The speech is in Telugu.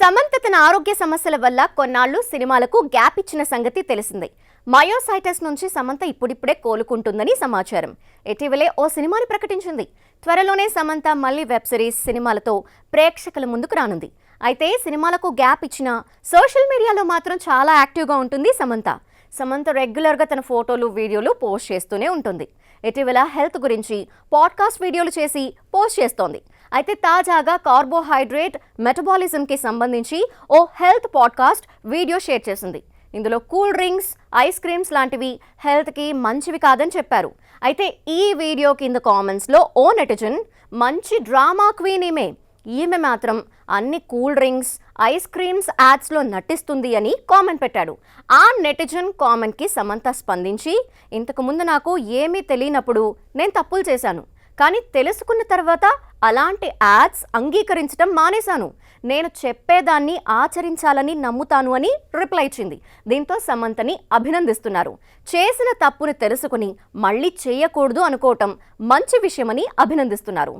సమంత తన ఆరోగ్య సమస్యల వల్ల కొన్నాళ్లు సినిమాలకు గ్యాప్ ఇచ్చిన సంగతి తెలిసిందే. మయోసైటిస్ నుంచి సమంత ఇప్పుడిప్పుడే కోలుకుంటుందని సమాచారం. ఇటీవలే ఓ సినిమాని ప్రకటించింది. త్వరలోనే సమంత మళ్ళీ వెబ్ సిరీస్, సినిమాలతో ప్రేక్షకుల ముందుకు రానుంది. అయితే సినిమాలకు గ్యాప్ ఇచ్చినా సోషల్ మీడియాలో మాత్రం చాలా యాక్టివ్గా ఉంటుంది సమంత రెగ్యులర్గా తన ఫోటోలు, వీడియోలు పోస్ట్ చేస్తూనే ఉంటుంది. ఇటీవల హెల్త్ గురించి పాడ్కాస్ట్ వీడియోలు చేసి పోస్ట్ చేస్తోంది. అయితే తాజాగా కార్బోహైడ్రేట్ మెటబాలిజంకి సంబంధించి ఓ హెల్త్ పాడ్కాస్ట్ వీడియో షేర్ చేసింది. ఇందులో కూల్ డ్రింక్స్, ఐస్ క్రీమ్స్ లాంటివి హెల్త్కి మంచివి కాదని చెప్పారు. అయితే ఈ వీడియో కింద కామెంట్స్లో ఓ నెటిజన్ మంచి డ్రామా క్వీన్ ఈమె మాత్రం అన్ని కూల్ డ్రింక్స్, ఐస్ క్రీమ్స్ యాడ్స్లో నటిస్తుంది అని కామెంట్ పెట్టాడు. ఆ నెటిజన్ కామెంట్కి సమంత స్పందించి, ఇంతకుముందు నాకు ఏమీ తెలియనప్పుడు నేను తప్పులు చేశాను, కానీ తెలుసుకున్న తర్వాత అలాంటి యాడ్స్ అంగీకరించడం మానేశాను. నేను చెప్పేదాన్ని ఆచరించాలని నమ్ముతాను అని రిప్లై ఇచ్చింది. దీంతో సమంతని అభినందిస్తున్నారు. చేసిన తప్పుని తెలుసుకుని మళ్ళీ చేయకూడదు అనుకోవటం మంచి విషయమని అభినందిస్తున్నారు.